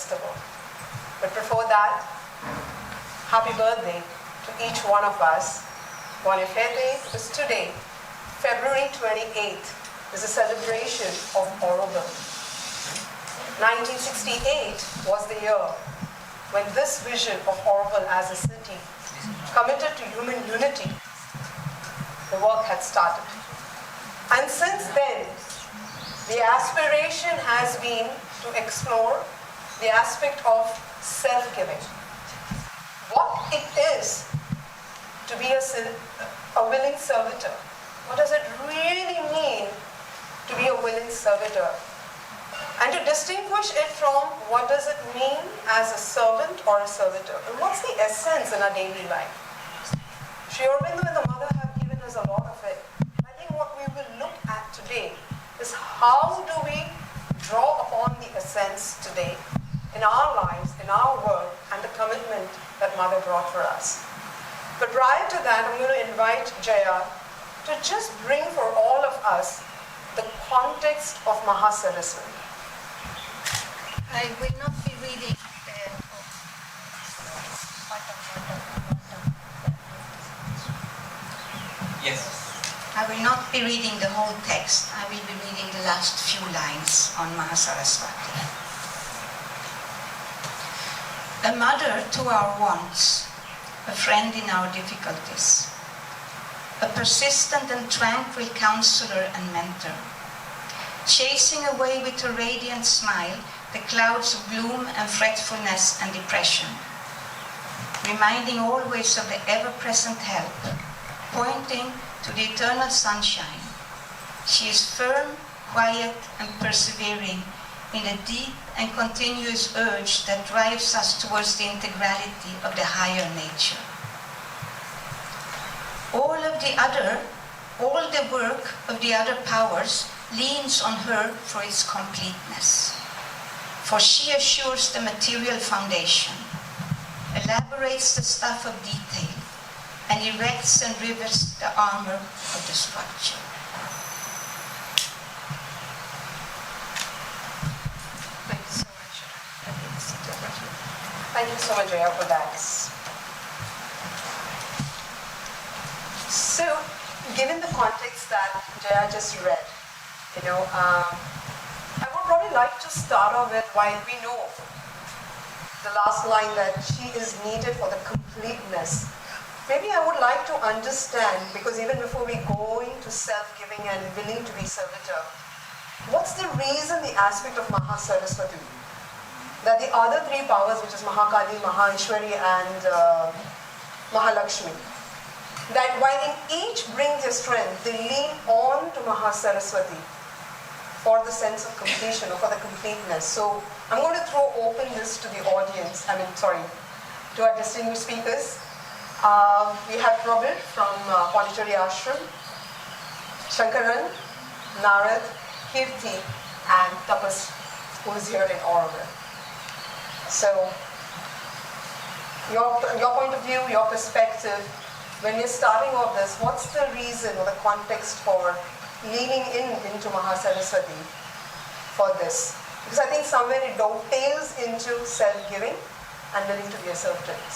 festival. But before that, happy birthday to each one of us. Bonifete is today, February 28th, is a celebration of Auroville. 1968 was the year when this vision of Auroville as a city committed to human unity, the work had started. And since then, the aspiration has been to explore the aspect of self-giving. What it is to be a willing servitor. What does it really mean to be a willing servitor? And to distinguish it from what does it mean as a servant or a servitor? And what's the essence in our daily life? Sri Aurobindo and the Mother have given us a lot of it. I think what we will look at today is how do we draw upon the essence today in our lives, in our world, and the commitment that Mother brought for us. But prior to that, I'm going to invite Jaya to just bring for all of us the context of Mahasaraswati. I will not be reading Yes. I will not be reading the whole text. I will be reading the last few lines on Mahasaraswati. A mother to our wants, a friend in our difficulties, a persistent and tranquil counselor and mentor, chasing away with her radiant smile the clouds of gloom and fretfulness and depression, reminding always of the ever-present help, pointing to the eternal sunshine. She is firm, quiet, and persevering in the deep and continuous urge that drives us towards the integrality of the higher nature. All the work of the other powers leans on her for its completeness. For she assures the material foundation, elaborates the stuff of detail, and erects and rivets the armor of the structure. Thank you so much. Thank you so much, Jaya, for that. So, given the context that Jaya just read, I would probably like to start off with, while we know the last line that she is needed for the completeness, maybe I would like to understand, because even before we go into self-giving and willing to be servitor, what's the reason, the aspect of Mahasaraswati, that the other three powers, which is Mahakali, Maheshwari, and Mahalakshmi, that while in each bring their strength, they lean on to Mahasaraswati for the sense of completion or for the completeness. So I'm going to throw open this to the audience, to our distinguished speakers. We have Prabir from Pondicherry Ashram, Shankaran, Narad, Kirti, and Tapas, who is here in Auroville. So, your point of view, your perspective, when you're starting off this, what's the reason or the context for leaning into Mahasaraswati for this? Because I think somewhere it dovetails into self-giving and willing to be a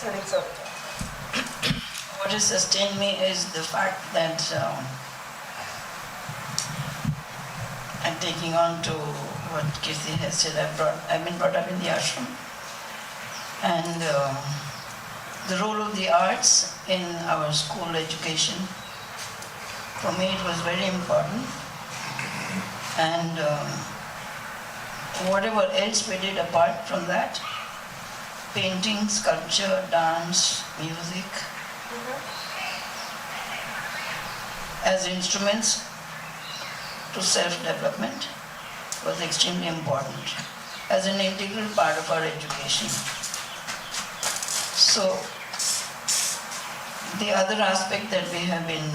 willing servitor. What has sustained me is the fact that I'm taking on to what Kirti has said. I've been brought up in the ashram, and the role of the arts in our school education, for me it was very important. And whatever else we did apart from that, painting, sculpture, dance, music, as instruments to self-development was extremely important as an integral part of our education. So, the other aspect that we have been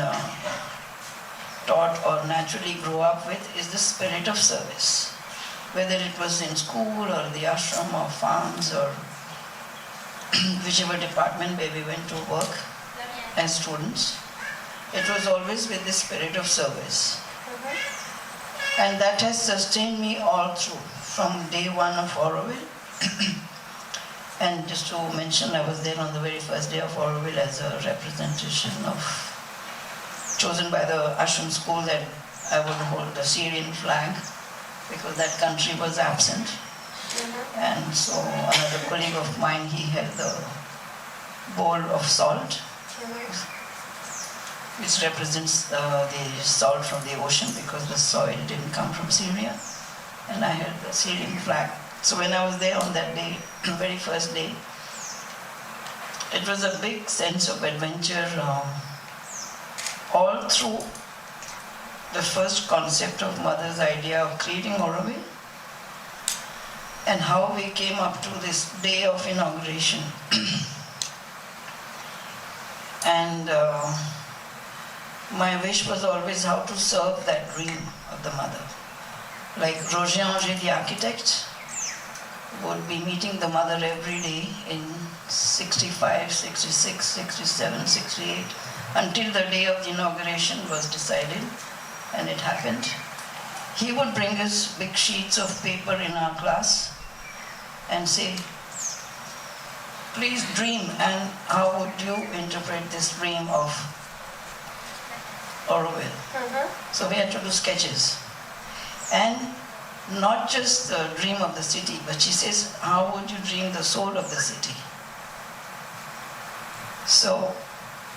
taught or naturally grow up with is the spirit of service. Whether it was in school or the ashram or farms or whichever department where we went to work as students, it was always with the spirit of service. And that has sustained me all through, from day one of Auroville And just to mention, I was there on the very first day of Auroville as a representation of, chosen by the ashram school, that I would hold the Syrian flag because that country was absent. And so another colleague of mine, he held the bowl of salt, which represents the salt from the ocean because the soil didn't come from Syria. And I held the Syrian flag. So when I was there on that day, very first day, it was a big sense of adventure all through the first concept of Mother's idea of creating Auroville and how we came up to this day of inauguration. And my wish was always how to serve that dream of the mother. Like Roger Anger, the architect, would be meeting the mother every day in 65, 66, 67, 68, until the day of the inauguration was decided, and it happened. He would bring us big sheets of paper in our class and say, please dream, and how would you interpret this dream of Auroville? So we had to do sketches. And not just the dream of the city, but she says, how would you dream the soul of the city? So,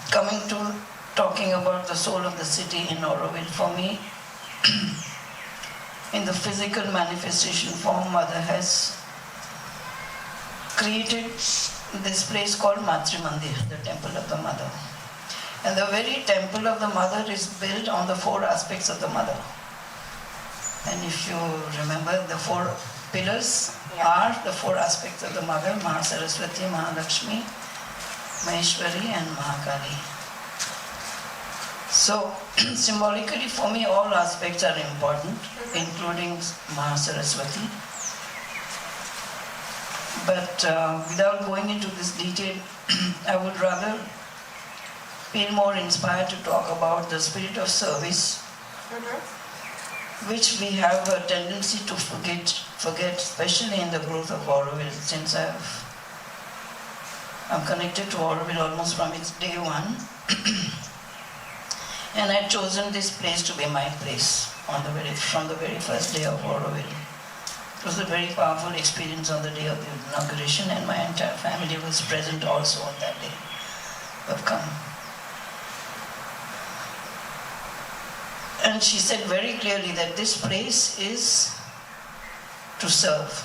coming to talking about the soul of the city in Auroville, for me, in the physical manifestation form, Mother has created this place called Matri Mandir, the Temple of the Mother. And the very Temple of the Mother is built on the four aspects of the Mother. And if you remember, the four pillars are the four aspects of the Mother: Mahasaraswati, Mahalakshmi, Maheshwari and Mahakali. So, symbolically for me, all aspects are important, including Mahasaraswati. But without going into this detail, I would rather feel more inspired to talk about the spirit of service, which we have a tendency to forget, especially in the growth of Auroville. Since I'm connected to Auroville almost from its day one, and I'd chosen this place to be my place from the very first day of Auroville. It was a very powerful experience on the day of the inauguration, and my entire family was present also on that day. Have come. And she said very clearly that this place is to serve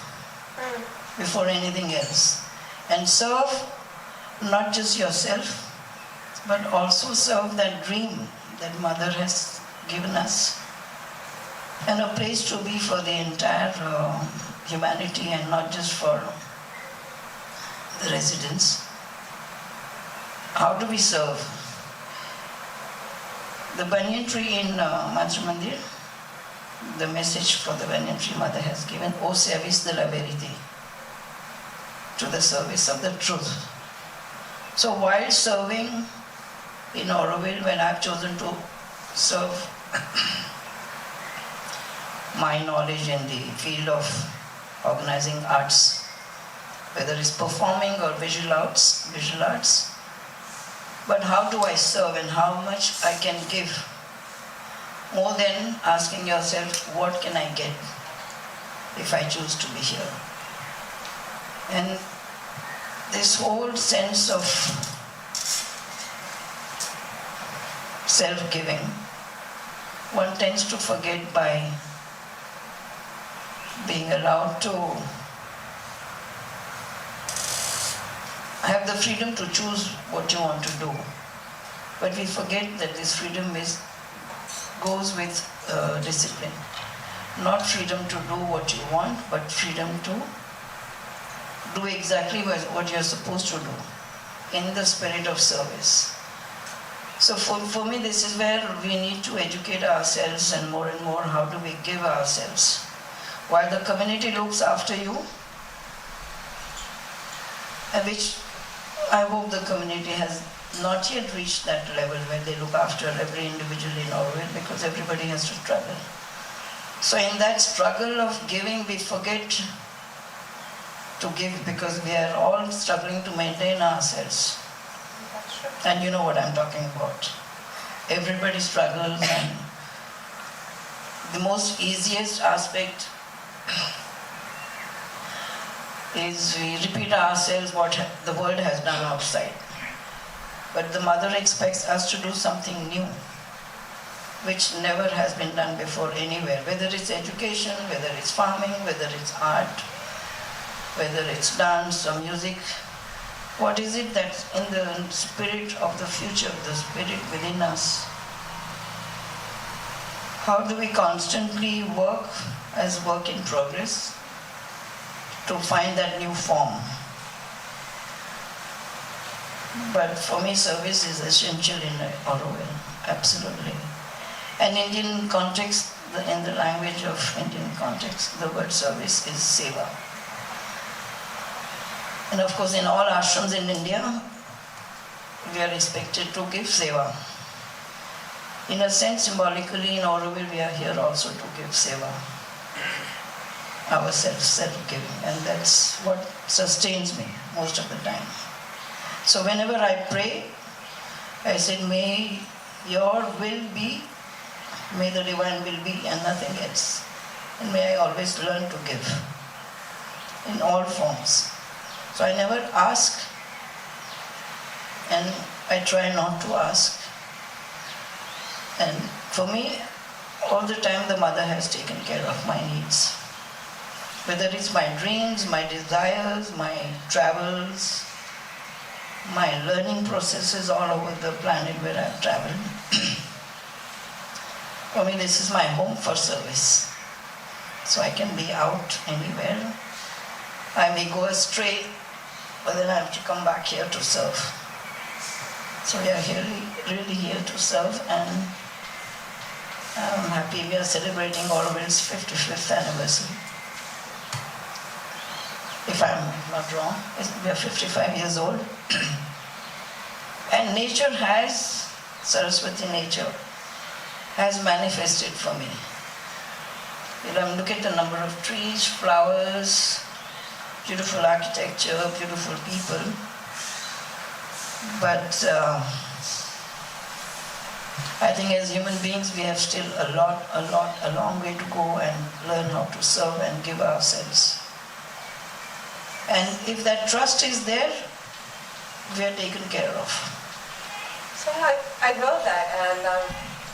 before anything else. And serve not just yourself, but also serve that dream that Mother has given us. And a place to be for the entire humanity and not just for the residents. How do we serve? The banyan tree in Matri Mandir, the message for the banyan tree Mother has given, au service de la vérité, to the service of the truth. So while serving in Auroville, when I've chosen to serve my knowledge in the field of organizing arts, whether it's performing or visual arts, but how do I serve and how much I can give? More than asking yourself, what can I get if I choose to be here? And this whole sense of self-giving, one tends to forget by being allowed to have the freedom to choose what you want to do. But we forget that this freedom goes with discipline. Not freedom to do what you want, but freedom to do exactly what you're supposed to do in the spirit of service. So for me, this is where we need to educate ourselves, and more how do we give ourselves. While the community looks after you, and which I hope the community has not yet reached that level where they look after every individual in Auroville, because everybody has to struggle. So in that struggle of giving, we forget to give because we are all struggling to maintain ourselves. That's true. And you know what I'm talking about. Everybody struggles, and the most easiest aspect is we repeat ourselves what the world has done outside. But the mother expects us to do something new, which never has been done before anywhere, whether it's education, whether it's farming, whether it's art, whether it's dance or music. What is it that's in the spirit of the future, the spirit within us? How do we constantly work as work in progress to find that new form? But for me, service is essential in Auroville, absolutely. And Indian context, in the language of Indian context, the word service is seva. And of course, in all ashrams in India, we are expected to give seva. In a sense, symbolically, in Auroville, we are here also to give seva, ourselves, self-giving, and that's what sustains me most of the time. So whenever I pray, I said, may your will be, may the divine will be, and nothing else. And may I always learn to give in all forms. So I never ask, and I try not to ask. And for me, all the time the mother has taken care of my needs. Whether it's my dreams, my desires, my travels, my learning processes all over the planet where I've traveled. For me, this is my home for service. So I can be out anywhere. I may go astray, but then I have to come back here to serve. So we are here, really here to serve, and I'm happy we are celebrating Auroville's 55th anniversary. If I'm not wrong, we are 55 years old. And nature has, Saraswati nature, has manifested for me. Look at the number of trees, flowers, beautiful architecture, beautiful people. But I think as human beings we have still a long way to go and learn how to serve and give ourselves. And if that trust is there, we are taken care of. So I know that, and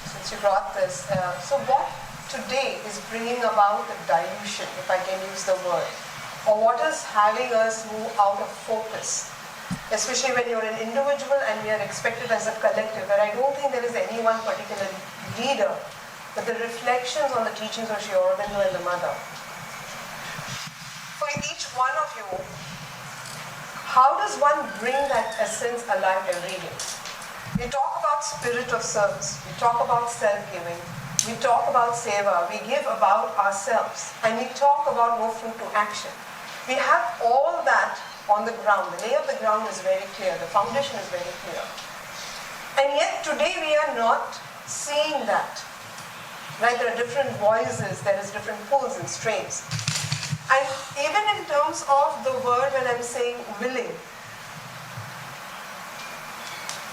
since you brought this, so what today is bringing about the dilution, if I can use the word, or what is having us move out of focus, especially when you're an individual and we are expected as a collective, where I don't think there is any one particular leader, but the reflections on the teachings of Sri Aurobindo and the Mother. For each one of you, how does one bring that essence alive every day? We talk about spirit of service, we talk about self-giving, we talk about seva, we give about ourselves, and we talk about more fruit to action. We have all that on the ground. The lay of the ground is very clear, the foundation is very clear. And yet today we are not seeing that. Right? There are different voices, there is different pulls and strains. And even in terms of the word, when I'm saying willing,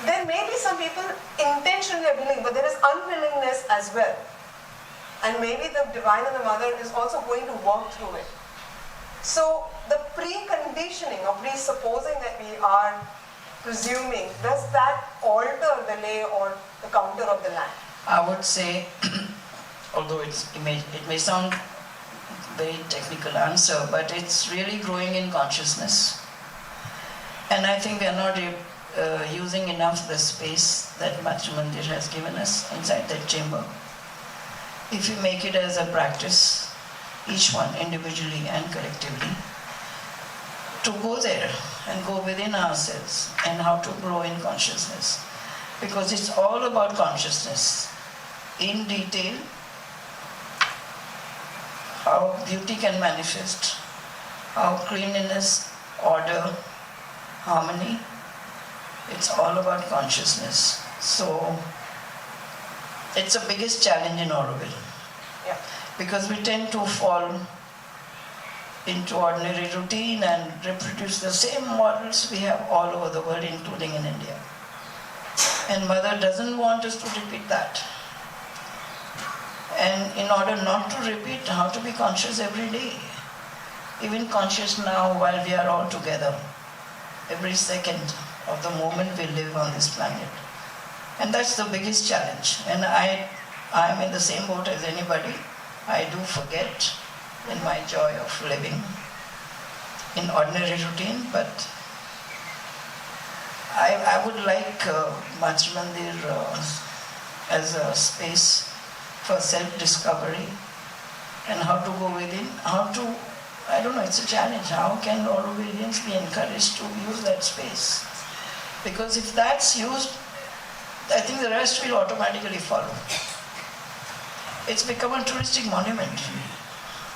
there may be some people intentionally are willing, but there is unwillingness as well. And maybe the Divine and the Mother is also going to work through it. So the preconditioning or presupposing that we are presuming, does that alter the lay or the counter of the land? I would say, although it may sound very technical answer, but it's really growing in consciousness. And I think we are not using enough the space that Matri Mandir has given us inside that chamber. If you make it as a practice, each one individually and collectively, to go there and go within ourselves and how to grow in consciousness. Because it's all about consciousness. In detail, how beauty can manifest, how cleanliness, order, harmony, it's all about consciousness. So it's the biggest challenge in Auroville. Yeah. Because we tend to fall into ordinary routine and reproduce the same models we have all over the world, including in India. And mother doesn't want us to repeat that. And in order not to repeat, how to be conscious every day. Even conscious now while we are all together, every second of the moment we live on this planet. And that's the biggest challenge. And I'm in the same boat as anybody. I do forget in my joy of living in ordinary routine, but I would like Matra Mandir as a space for self-discovery and how to go within, I don't know, it's a challenge. How can Aurovillians be encouraged to use that space? Because if that's used, I think the rest will automatically follow. It's become a touristic monument.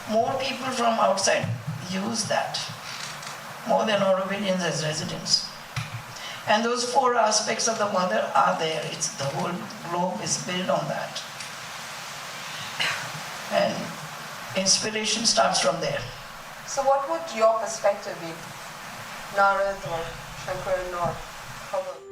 More people from outside use that, more than Aurovillians as residents. And those 4 aspects of the mother are there. It's the whole globe is built on that. And inspiration starts from there. So what would your perspective be, Narad or Shankaran or Prabhu?